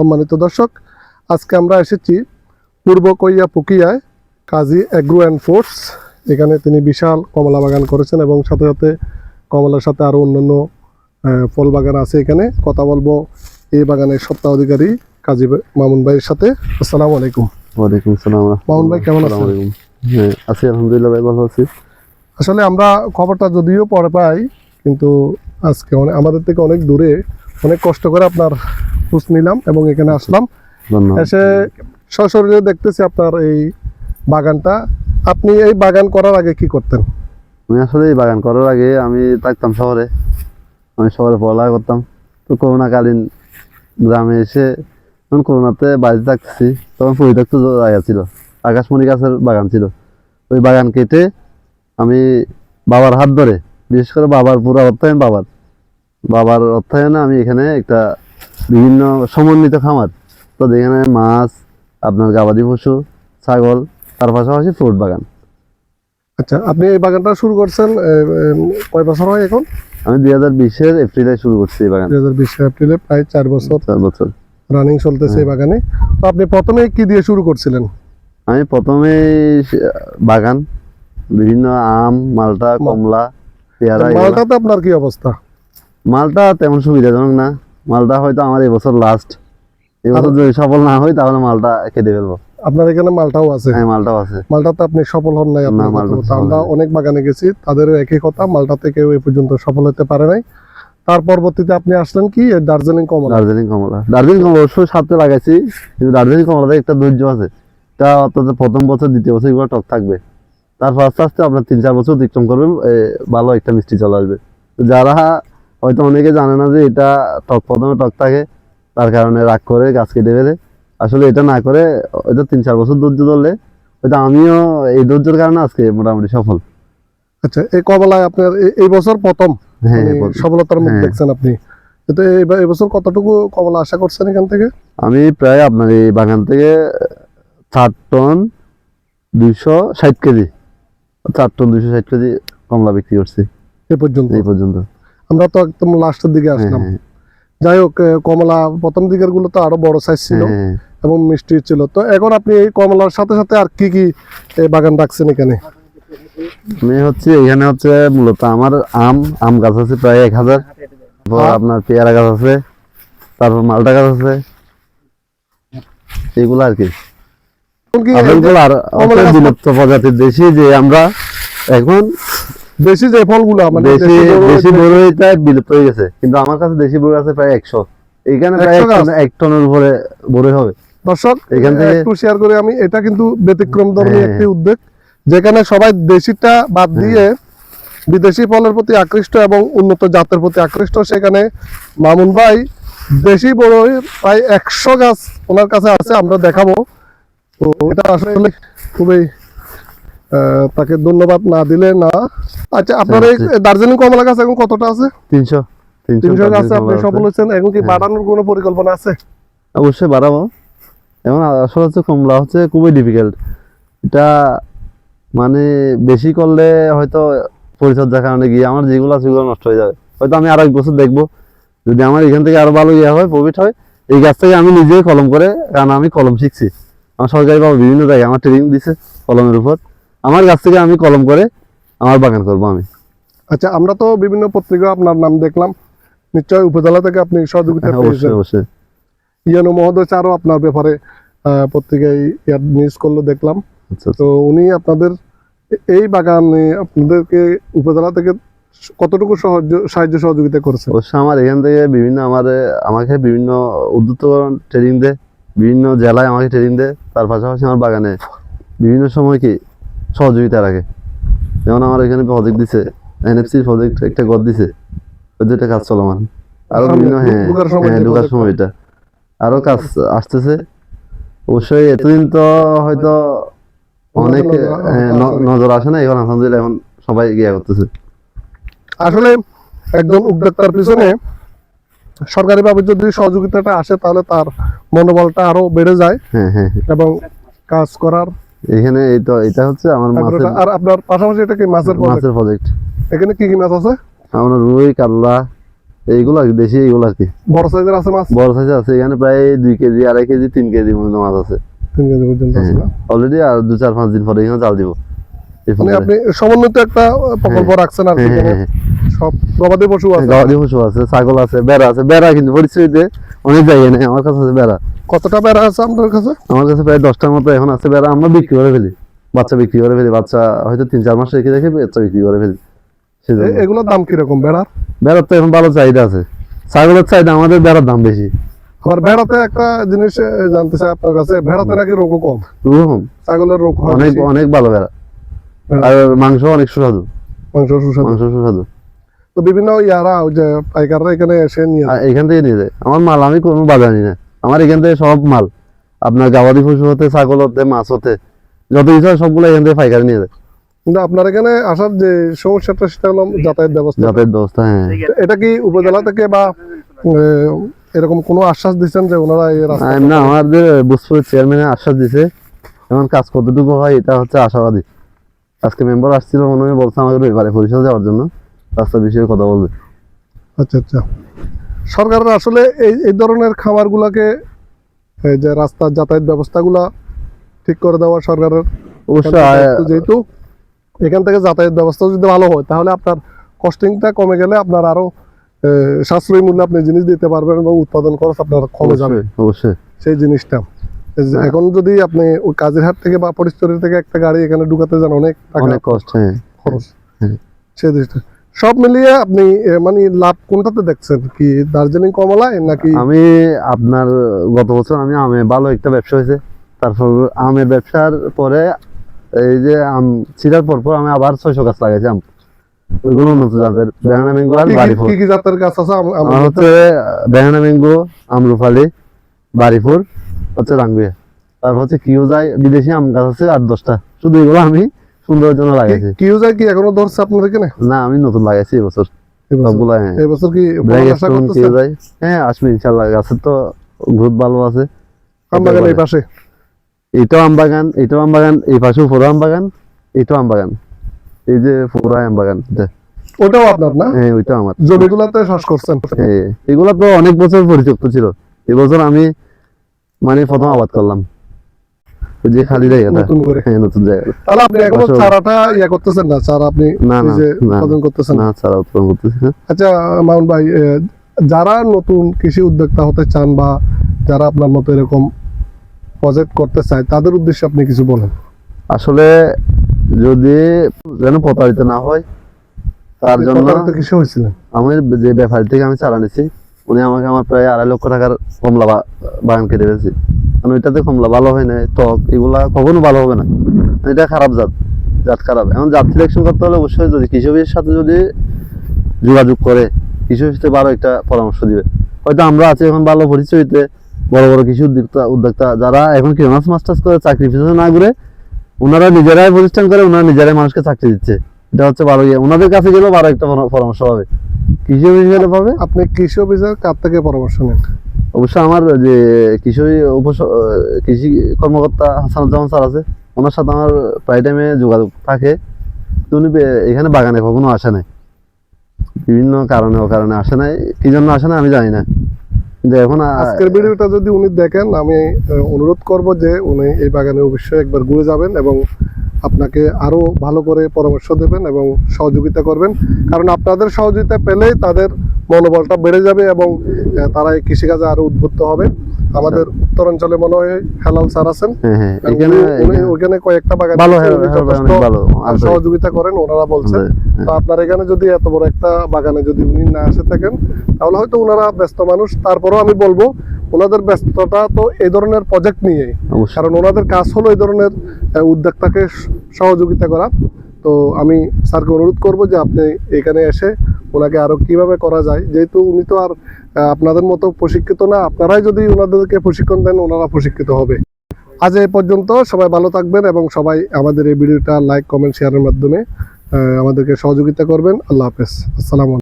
সম্মানিত দর্শক, আজকে আমরা এসেছি পূর্ব কৈয়া পুকিয়ায় কাজী এগ্রো অ্যান্ড ফ্রুটস। এখানে তিনি বিশাল কমলা বাগান করেছেন এবং সাথে সাথে কমলার সাথে আরও অন্যান্য ফল বাগান আছে। এখানে কথা বলবো এই বাগানের স্বত্বাধিকারী কাজী মামুন ভাইয়ের সাথে। আসসালামু আলাইকুম। ওয়ালাইকুম আসসালাম। মামুন ভাই কেমন আছেন? হ্যাঁ আছি, আলহামদুলিল্লাহ ভাই, ভালো আছি। আসলে আমরা খবরটা যদিও পরে পাই, কিন্তু আজকে আমাদের থেকে অনেক দূরে অনেক কষ্ট করে আপনার খোঁজ নিলাম এবং এখানে আসলাম। এসে সশরীরে দেখতেছি আপনার এই বাগানটা। আপনি এই বাগান করার আগে কি করতেন? আমি আসলে এই বাগান করার আগে আমি থাকতাম শহরে। আমি শহরে পড়ালেখা করতাম। তো করোনাকালীন গ্রামে এসে যখন করোনাতে বাড়িতে থাকতেছি, তখন পরিত্যক্ত জায়গা ছিল, আকাশমণি গাছের বাগান ছিল। ওই বাগান কেটে আমি বাবার হাত ধরে, বিশেষ করে বাবার পুরো অর্থায়ন, বাবার অর্থায়নে আমি এখানে একটা বিভিন্ন সমন্বিত খামার, তো যেখানে মাছ, আপনার গবাদি পশু, ছাগল, তার পাশাপাশি ফ্রুট বাগান। আচ্ছা, আপনি এই বাগানটা শুরু করছেন কয় বছর হয় এখন? আমি 2020-এর এপ্রিলে শুরু করছি এই বাগান। 2020 এপ্রিলে প্রায় 4 বছর রানিং চলতেছে এই বাগানে। তো আপনি প্রথমে কি দিয়ে শুরু করছিলেন? আমি প্রথমে বাগান বিভিন্ন আম, মালটা, কমলা, পেয়ারা। মালটাতে আপনার কি অবস্থা? মালটা তেমন সুবিধাজনক না। মালটা হয়তো আমার এবছর লাস্ট। এবছর যদি সফল না হয় তাহলে মালটা কেটে ফেলবো। আপনার এখানে মালটাও আছে? হ্যাঁ, মালটাও আছে। মালটাতে আপনি সফল হন নাই? আমরা অনেক বাগানে গেছি, তাদেরও একই কথা, মালটাতে কেউ এই পর্যন্ত সফল হতে পারে নাই। তার পরবর্তীতে আপনি আসলেন কি দার্জিলিং কমলা? দার্জিলিং কমলা অবশ্যই সাথে লাগাইছি, কিন্তু দার্জিলিং কমলাতে একটা ধৈর্য আছে। তা অর্থাৎ প্রথম বছর, দ্বিতীয় বছর এগুলো টক থাকবে, তারপর আস্তে আস্তে আপনার 3-4 বছর অতিক্রম করবে, ভালো একটা মিষ্টি চলে আসবে। যারা হয়তো অনেকে জানে না যে এটা প্রথমে টক থাকে, তার কারণে রাগ করে গাছ কেটে ফেলে। আসলে এটা না করে হয়তো 3-4 বছর ধৈর্য ধরলে, হয়তো আমিও এই ধৈর্যের কারণে আজকে মোটামুটি সফল। আচ্ছা, এই কমলায় আপনার এই বছর প্রথম সফলতার মুখ দেখছেন আপনি। তো এই বছর কতটুকু কমলা আশা করছেন এখান থেকে? আমি প্রায় আপনার এই বাগান থেকে 4 টন 260 কেজি, 4 টন 260 কেজি কমলা বিক্রি করছি এই পর্যন্ত। আমরা তো একদম লাস্টের দিকে আসলাম। যাই হোক, কমলা প্রথম দিকের গুলো তো আরো বড় সাইজ ছিল এবং মিষ্টি ছিল। তো এখন আপনি এই কমলার সাথে সাথে আর কি কি বাগান রাখছেন এখানে? এখানে মূলত আমার আম গাছ আছে প্রায় 1000, আপনার পেয়ারা গাছ আছে, তারপর মালটা গাছ আছে, এগুলো আর কি। বিলুপ্ত প্রজাতির দেশি যে আমরা এখন দেশি যে ফলগুলো দেশি বড়ইটা বিলুপ্ত হয়ে গেছে, কিন্তু আমার কাছে দেশি বড়ই আছে প্রায় 100। এখানে প্রায় 1 টনের উপরে বড়ই হবে। দর্শক, এখান থেকে একটু শেয়ার করে আমি, এটা কিন্তু ব্যতিক্রমধর্মী একটি উদ্যোগ, যেখানে সবাই দেশিটা বাদ দিয়ে বিদেশি ফলের প্রতি আকৃষ্ট এবং উন্নত জাতের প্রতি আকৃষ্ট। সেখানে মামুন ভাই দেশি বড়ই প্রায় 100 গাছ ওনার কাছে আছে, আমরা দেখাবো। তো এটা আসলে খুবই তাকে ধন্যবাদ না দিলে না। আচ্ছা, আপনার এই দার্জিলিং কমলা গাছ এখন কতটা আছে? 300 গাছ আপনি সফল হচ্ছেন। এখন কি বাড়ানোর কোনো পরিকল্পনা আছে? অবশ্যই বাড়াবো। এখন আসলে কমলা খুবই ডিফিকাল্ট। এটা মানে বেশি করলে হয়তো পরিচর্যার কারণে গিয়ে আমার যেগুলো আছে সেগুলো নষ্ট হয়ে যাবে। হয়তো আমি আরো 1 বছর দেখবো, যদি আমার এখান থেকে আরো ভালো হয়, প্রফিট হয়। এই গাছ থেকে আমি নিজেই কলম করে, কারণ আমি কলম শিখছি, আমার সরকারিভাবে বিভিন্ন জায়গায় আমার ট্রেনিং দিছে কলমের উপর। আমার গাছ থেকে আমি কলম করে আমার বাগান করবো আমি। আচ্ছা, আমরা তো বিভিন্ন পত্রিকা আপনার নাম দেখলাম, নিশ্চয় উপজেলা থেকে আপনি সহযোগিতা পেয়েছেন। অবশ্যই। ইয়ানো মহোদয় আরো আপনার ব্যাপারে পত্রিকায় নিউজ করলো দেখলাম। তো উনি আপনাদের এই বাগানে আপনাদেরকে উপজেলা থেকে কতটুকু সাহায্য সহযোগিতা করেছে? অবশ্যই আমার এখান থেকে আমাকে বিভিন্ন উদ্যুক্ত ট্রেনিং দেয়, বিভিন্ন জেলায় আমাকে ট্রেনিং দেয়। তার পাশাপাশি আমার বাগানে বিভিন্ন সময় কি সহযোগিতা রাখে। যেমন আমার এখানে প্রজেক্ট দিছে, NFC প্রজেক্ট একটা গদ দিছে, ওই দুইটা কাজ চলমান। আরো বিভিন্ন ঢোকার সময় এটা আরো কাজ আসতেছে। অবশ্যই এতদিন তো হয়তো অনেক নজর আসে না, এখন আলহামদুলিল্লাহ এখন সবাই গিয়া করতেছে। আসলে একজন উদ্যোক্তার পিছনে সরকারিভাবে যদি সহযোগিতাটা আসে, তাহলে তার মনোবলটা আরো বেড়ে যায় এবং কাজ করার। এখানে এটা আমার মাছের। আর আপনার পাশাপাশি এটা কি মাছের প্রজেক্ট? প্রজেক্ট। এখানে কি কি মাছ আছে? আমরা রুই, কাতলা, এইগুলো আর কি, দেশি এইগুলো আর কি। বড় সাইজের আছে মাছ? বড় সাইজ আছে, এখানে প্রায় 2 কেজি, 2.5 কেজি, 3 কেজি মতো মাছ আছে 3 কেজি পর্যন্ত আছে না? অলরেডি। আর 2-4-5 দিন পরে এখানে জাল দিব এই মানে পুকুরে। আপনি সমন্বিত একটা প্রকল্প রাখছেন আর কি, এখানে সব গবাদি পশু আছে? গবাদি পশু আছে, ছাগল আছে, বেড়া আছে। বেড়া কিন্তু পরিস্থিতিতে অনেক জায়গায় নেই, আমার কাছে আছে বেড়া। কতটা বেড়া আছে আপনার কাছে? আমার কাছে প্রায় 10টার মতো এখন আছে বেড়া। আমরা বিক্রি করে ফেলি, বাচ্চা বিক্রি করে ফেলি। বাচ্চা হয়তো 3-4 মাস রেখে রেখে বাচ্চা বিক্রি করে ফেলি। সেজন্য এগুলোর দাম কিরকম বেড়ার? বেড়ার তো এখন ভালো চাহিদা আছে। ছাগলের চাহিদা, আমাদের বেড়ার দাম বেশি। আবার ভেড়াতে একটা জিনিস জানতে চাই আপনার কাছে, ভেড়াতে নাকি রোগও কম? ওরকম ছাগলের রোগ হয় অনেক বেশি। অনেক ভালো বেড়া। বেড়া। আর মাংস অনেক সুস্বাদু, মাংস সুস্বাদু। মাংস সুস্বাদু। তো বিভিন্ন ইয়ারা ওই যে পাইকাররা এখানে এসে নিয়ে যায়। আর এখান থেকে নিয়ে যায়। আমার মাল আমি কোনো বাজার নিই না, আমার এখান থেকে সব মাল, আপনার গবাদি পশু হতে, ছাগল হতে, মাছ হতে, যত কিছু হয় সবগুলো এখান থেকে পাইকারি নিয়ে যায়। কিন্তু আপনার এখানে আসার যে সমস্যাটা সেটা হলো যাতায়াত ব্যবস্থা। যাতায়াত ব্যবস্থা, হ্যাঁ। এটা কি উপজেলা থেকে বা এরকম কোনো আশ্বাস দিচ্ছেন যে ওনারা এই রাস্তা? না, আমাদের বুসপুরের চেয়ারম্যানের আশ্বাস দিছে, এখন কাজ কতটুকু হয় এটা হচ্ছে আশাবাদী। আজকে মেম্বার আসছিল, মনে হয় বলছে আমাকে রবিবারে পরিষদ যাওয়ার জন্য রাস্তার বিষয়ে কথা বলবে। আচ্ছা আচ্ছা। সরকারের আসলে এই ধরনের খামারগুলোকে এই যে রাস্তার যাতায়াত ব্যবস্থাগুলা ঠিক করে দেওয়া সরকারের অবশ্য দায়িত্ব, যেহেতু এখান থেকে যাতায়াত ব্যবস্থা যদি ভালো হয় তাহলে আপনার কস্টিংটা কমে গেলে আপনার আরো সাশ্রয়ী মূল্যে আপনি জিনিস দিতে পারবেন এবং উৎপাদন খরচ আপনার কমে যাবে। অবশ্যই সেই জিনিসটা এই যে এখন যদি আপনি ওই কাজিরহাট থেকে বা পরিস্থিতি থেকে একটা গাড়ি এখানে ঢুকাতে যান অনেক টাকা অনেক কষ্ট, হ্যাঁ। খরচ। হ্যাঁ। সেই জিনিসটা সব মিলিয়ে আপনি মানে লাভ কোনটাতে দেখছেন, কি দার্জিলিং কমলায় নাকি? আমি আপনার গত বছর আমি আমে ভালো একটা ব্যবসা হয়েছে, তারপর আমের ব্যবসার পরে এই যে আম ছিঁড়ার পর আমি আবার 600 গাছ লাগাইছি আম। ওইগুলো উন্নত জাতের ব্যানানা ম্যাঙ্গো আর বাড়িফুল। কি কি জাতের গাছ আছে? আমার হচ্ছে ব্যানানা ম্যাঙ্গো, আমরুফালি, বাড়িফুল, হচ্ছে রাঙ্গুয়া। তারপর হচ্ছে কিউজাই, বিদেশি আম গাছ আছে 8-10টা। শুধু এগুলো আমি সুন্দরের জন্য লাগাইছি। কিউজাই কি এখনো ধরছে আপনার এখানে? না, আমি নতুন লাগাইছি এবছর সবগুলো। হ্যাঁ, এই বছর কি ব্ল্যাক আশা স্টোন, করতেছেন? কিউজাই, হ্যাঁ আসবে ইনশাআল্লাহ। গাছের তো গ্রোথ ভালো আছে। আম বাগান এই পাশে? এটাও আম বাগান, এটাও আম বাগান, এই পাশেও পুরো আম বাগান, এটাও আম বাগান। এই যে পুরো আম বাগান, ওটাও আপনার না? হ্যাঁ ওইটাও আমার। জমিগুলাতে চাষ করছেন? হ্যাঁ, এগুলো তো অনেক বছর পরিত্যক্ত ছিল, এবছর আমি মানে প্রথম আবাদ করলাম। ওই যে খালি জায়গাটা, নতুন করে? হ্যাঁ নতুন জায়গা। তাহলে আপনি এখনো আসলে- চারাটা করতেছেন না? চারা আপনি না, না, নিজে না। উৎপাদন করতেছেন না, ছাড়া উৎপাদন করতেছি না। আচ্ছা মামুন ভাই, যারা নতুন কৃষি উদ্যোক্তা হতে চান বা যারা আপনার মতো এরকম প্রজেক্ট করতে চায় তাদের উদ্দেশ্যে আপনি কিছু বলেন। আসলে যদি যেন প্রতারিত না হয় তার জন্য প্রতারিত কিসে হয়েছিলেন? আমার যে ব্যাপারী থেকে আমি চারা নিছি, উনি আমাকে আমার প্রায় 2.5 লক্ষ টাকার কমলা বাগান কেটে ফেলছি। কারণ ওইটাতে কমলা ভালো হয় না, টক এগুলা কখনো ভালো হবে না। এটা খারাপ জাত খারাপ। এখন জাত সিলেকশন করতে হলে অবশ্যই যদি কৃষকের সাথে যদি যোগাযোগ করে, কৃষকের সাথে ভালো একটা পরামর্শ দিবে। হয়তো আমরা আছি এখন ভালো পরিচয়তে, বড় বড় কৃষি উদ্যোক্তা যারা এখন কি অনার্স মাস্টার্স করে চাকরি পিছনে না ঘুরে, ওনারা নিজেরাই প্রতিষ্ঠান করে, ওনারা নিজেরাই মানুষকে চাকরি দিচ্ছে। এটা হচ্ছে ভালো ইয়ে। ওনাদের কাছে গেলেও ভালো একটা পরামর্শ পাবে, কৃষি অফিসে পাবে। আপনি কৃষি অফিসার কার থেকে পরামর্শ নেন? অবশ্যই আমার যে কৃষি কর্মকর্তা হাসানুজ্জামান স্যার আছে, ওনার সাথে আমার প্রায় টাইমে যোগাযোগ থাকে। তো উনি এখানে বাগানে কখনো আসে নাই, বিভিন্ন কারণে আসে নাই। কি জন্য আসে না আমি জানি না, কিন্তু এখন আজকের ভিডিওটা যদি উনি দেখেন, আমি অনুরোধ করব যে উনি এই বাগানে অবশ্যই একবার ঘুরে যাবেন এবং আপনাকে আরো ভালো করে পরামর্শ দেবেন এবং সহযোগিতা করবেন। কারণ আপনাদের সহযোগিতা পেলেই তাদের মনোবলটা বেড়ে যাবে এবং তারা এই কৃষিকাজে আরো উদ্বুদ্ধ হবে। আমাদের উত্তরাঞ্চলে মনে হয় হেলাল স্যার আছেন, হ্যাঁ, উনি ওখানে কয়েকটা বাগান ভালো, যথেষ্ট ভালো সহযোগিতা করেন ওনারা বলছেন। তো আপনার এখানে যদি এত বড় একটা বাগানে যদি উনি না এসে থাকেন তাহলে হয়তো ওনারা ব্যস্ত মানুষ। তারপরেও আমি বলবো ওনাদের ব্যস্ততা তো এই ধরনের প্রজেক্ট নিয়ে, কারণ ওনাদের কাজ হলো এই ধরনের উদ্যোক্তাকে সহযোগিতা করা। তো আমি স্যারকে অনুরোধ করব যে আপনি এখানে এসে ওনাকে আরো কিভাবে করা যায়, যেহেতু উনি তো আর আপনাদের মতো প্রশিক্ষিত না, আপনারাই যদি ওনাদেরকে প্রশিক্ষণ দেন ওনারা প্রশিক্ষিত হবে। আজ এই পর্যন্ত, সবাই ভালো থাকবেন এবং সবাই আমাদের এই ভিডিওটা লাইক কমেন্ট শেয়ারের মাধ্যমে আমাদেরকে সহযোগিতা করবেন। আল্লাহ হাফেজ, আসসালামু আলাইকুম।